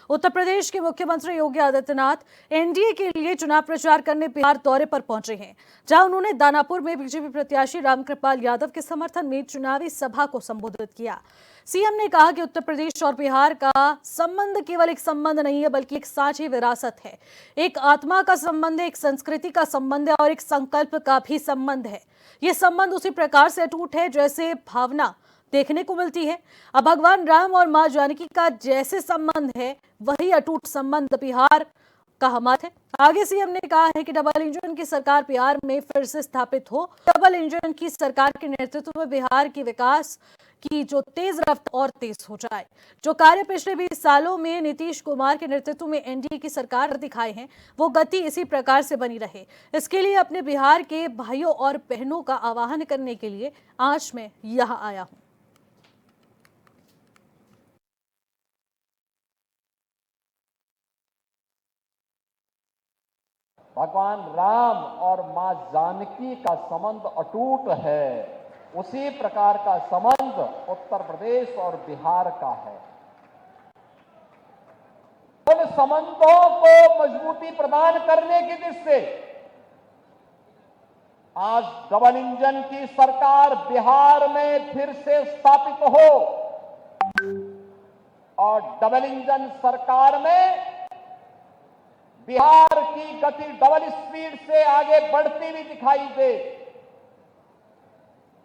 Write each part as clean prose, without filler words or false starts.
उत्तर प्रदेश के मुख्यमंत्री योगी आदित्यनाथ एनडीए के लिए चुनाव प्रचार करने बिहार दौरे पर पहुंचे हैं, जहां उन्होंने दानापुर में बीजेपी प्रत्याशी रामकृपाल यादव के समर्थन में चुनावी सभा को संबोधित किया। सीएम ने कहा कि उत्तर प्रदेश और बिहार का संबंध केवल एक संबंध नहीं है, बल्कि एक साझी विरासत है, एक आत्मा का संबंध है, एक संस्कृति का संबंध है और एक संकल्प का भी संबंध है। ये संबंध उसी प्रकार से अटूट है जैसे भावना देखने को मिलती है। अब भगवान राम और मां जानकी का जैसे संबंध है, वही अटूट संबंध बिहार का हमारा है। आगे सीएम ने कहा है कि डबल इंजन की सरकार बिहार में फिर से स्थापित हो। डबल इंजन की सरकार के नेतृत्व में बिहार की विकास की जो तेज रफ्तार और तेज हो जाए। जो कार्य पिछले 20 सालों में नीतीश कुमार के नेतृत्व में एनडीए की सरकार दिखाए हैं, वो गति इसी प्रकार से बनी रहे। इसके लिए अपने बिहार के भाइयों और बहनों का आह्वान करने के लिए आज मैं यहां आया हूं। भगवान राम और मां जानकी का संबंध अटूट है, उसी प्रकार का संबंध उत्तर प्रदेश और बिहार का है। उन संबंधों को मजबूती प्रदान करने की दृष्टि से आज डबल इंजन की सरकार बिहार में फिर से स्थापित हो और डबल इंजन सरकार में बिहार की गति डबल स्पीड से आगे बढ़ती हुई दिखाई दे।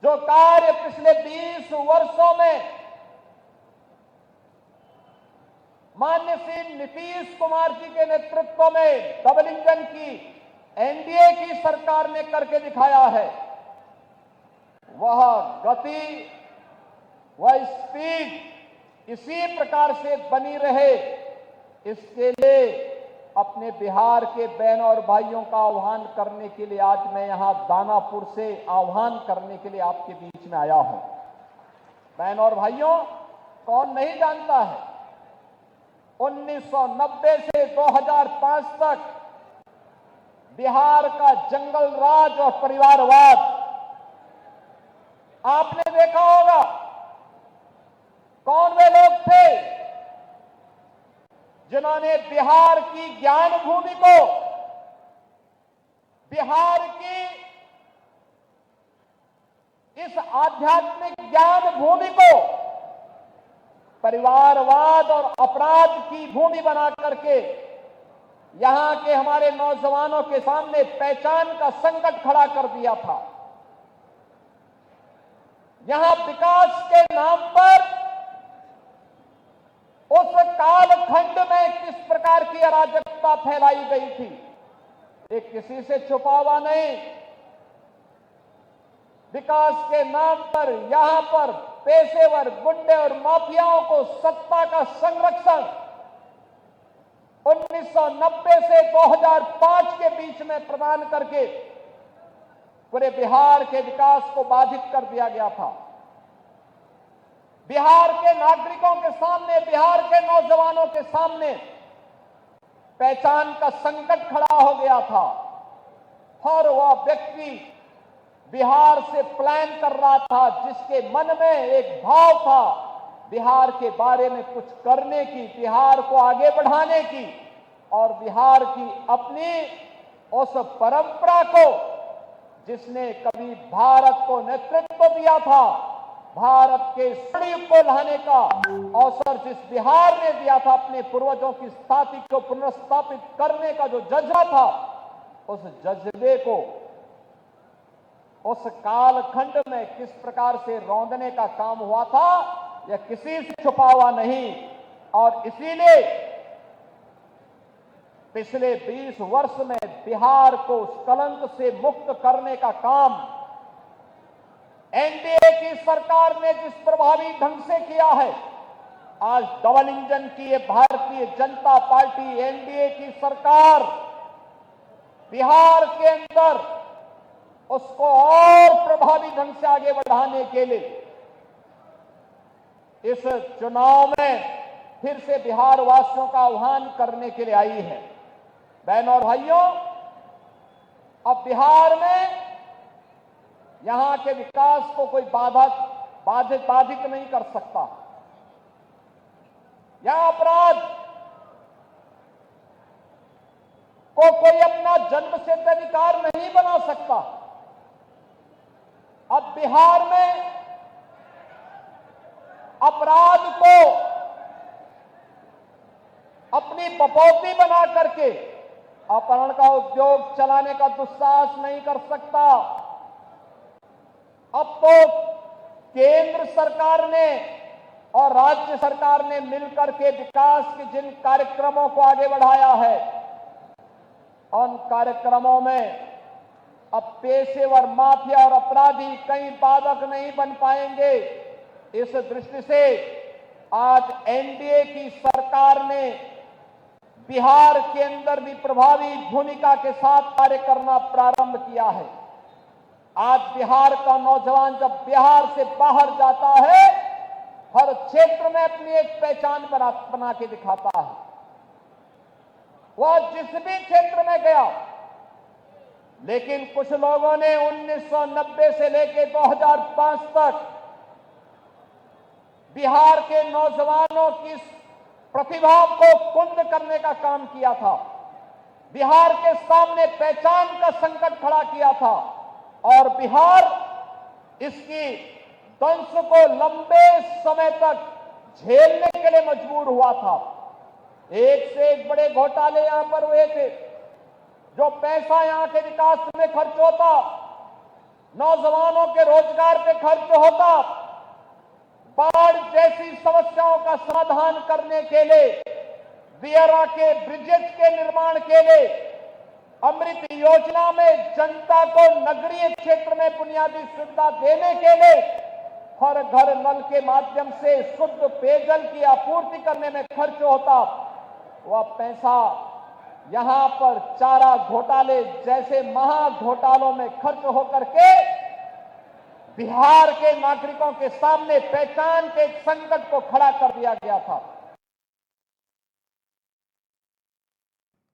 जो कार्य पिछले 20 वर्षों में माननीय श्री नीतीश कुमार जी के नेतृत्व में डबल इंजन की एनडीए की सरकार ने करके दिखाया है, वह गति, वह स्पीड इसी प्रकार से बनी रहे। इसके लिए अपने बिहार के बहनों और भाइयों का आह्वान करने के लिए आज मैं यहां दानापुर से आह्वान करने के लिए आपके बीच में आया हूं। बहनों और भाइयों, कौन नहीं जानता है 1990 से 2005 तक बिहार का जंगल राज और परिवारवाद आपने देखा होगा। कौन वे लोग थे जिन्होंने बिहार की ज्ञान भूमि को, बिहार की इस आध्यात्मिक ज्ञान भूमि को परिवारवाद और अपराध की भूमि बना करके यहां के हमारे नौजवानों के सामने पहचान का संकट खड़ा कर दिया था। यहां विकास के नाम पर उस कालखंड में किस प्रकार की अराजकता फैलाई गई थी, एक किसी से छुपा हुआ नहीं। विकास के नाम पर यहां पर पेशेवर गुंडे और माफियाओं को सत्ता का संरक्षण 1990 से 2005 के बीच में प्रदान करके पूरे बिहार के विकास को बाधित कर दिया गया था। बिहार के नागरिकों के सामने, बिहार के नौजवानों के सामने पहचान का संकट खड़ा हो गया था। हर वह व्यक्ति बिहार से प्लान कर रहा था जिसके मन में एक भाव था बिहार के बारे में कुछ करने की, बिहार को आगे बढ़ाने की और बिहार की अपनी उस परंपरा को जिसने कभी भारत को नेतृत्व दिया था, भारत के स्वर्ण को लाने का अवसर जिस बिहार ने दिया था, अपने पूर्वजों की स्थापना को पुनर्स्थापित करने का जो जज्बा था, उस जज्बे को उस कालखंड में किस प्रकार से रौंदने का काम हुआ था, यह किसी से छुपा हुआ नहीं। और इसीलिए पिछले 20 वर्ष में बिहार को उस कलंक से मुक्त करने का काम एनडीए की सरकार ने जिस प्रभावी ढंग से किया है, आज डबल इंजन की ये भारतीय जनता पार्टी एनडीए की सरकार बिहार के अंदर उसको और प्रभावी ढंग से आगे बढ़ाने के लिए इस चुनाव में फिर से बिहार वासियों का आह्वान करने के लिए आई है। बहनों और भाइयों, अब बिहार में यहां के विकास को कोई बाधित नहीं कर सकता। यहां अपराध को कोई अपना जन्मसिद्ध अधिकार नहीं बना सकता। अब बिहार में अपराध को अपनी बपौती बना करके अपहरण का उद्योग चलाने का दुस्साहस नहीं कर सकता। अब तो केंद्र सरकार ने और राज्य सरकार ने मिलकर के विकास के जिन कार्यक्रमों को आगे बढ़ाया है, उन कार्यक्रमों में अब पेशेवर माफिया और अपराधी कहीं बाधक नहीं बन पाएंगे। इस दृष्टि से आज एनडीए की सरकार ने बिहार के अंदर भी प्रभावी भूमिका के साथ कार्य करना प्रारंभ किया है। आज बिहार का नौजवान जब बिहार से बाहर जाता है, हर क्षेत्र में अपनी एक पहचान बना के दिखाता है। वह जिस भी क्षेत्र में गया, लेकिन कुछ लोगों ने 1990 से लेकर 2005 तक बिहार के नौजवानों की प्रतिभा को कुंद करने का काम किया था। बिहार के सामने पहचान का संकट खड़ा किया था और बिहार इसकी दंश को लंबे समय तक झेलने के लिए मजबूर हुआ था। एक से एक बड़े घोटाले यहां पर हुए थे। जो पैसा यहां के विकास में खर्च होता, नौजवानों के रोजगार पे खर्च होता, बाढ़ जैसी समस्याओं का समाधान करने के लिए, दियारा के ब्रिजेज के निर्माण के लिए, अमृत योजना में जनता को नगरीय क्षेत्र में बुनियादी सुविधा देने के लिए, हर घर नल के माध्यम से शुद्ध पेयजल की आपूर्ति करने में खर्च होता, वह पैसा यहां पर चारा घोटाले जैसे महा घोटालों में खर्च होकर के बिहार के नागरिकों के सामने पहचान के संकट को खड़ा कर दिया गया था।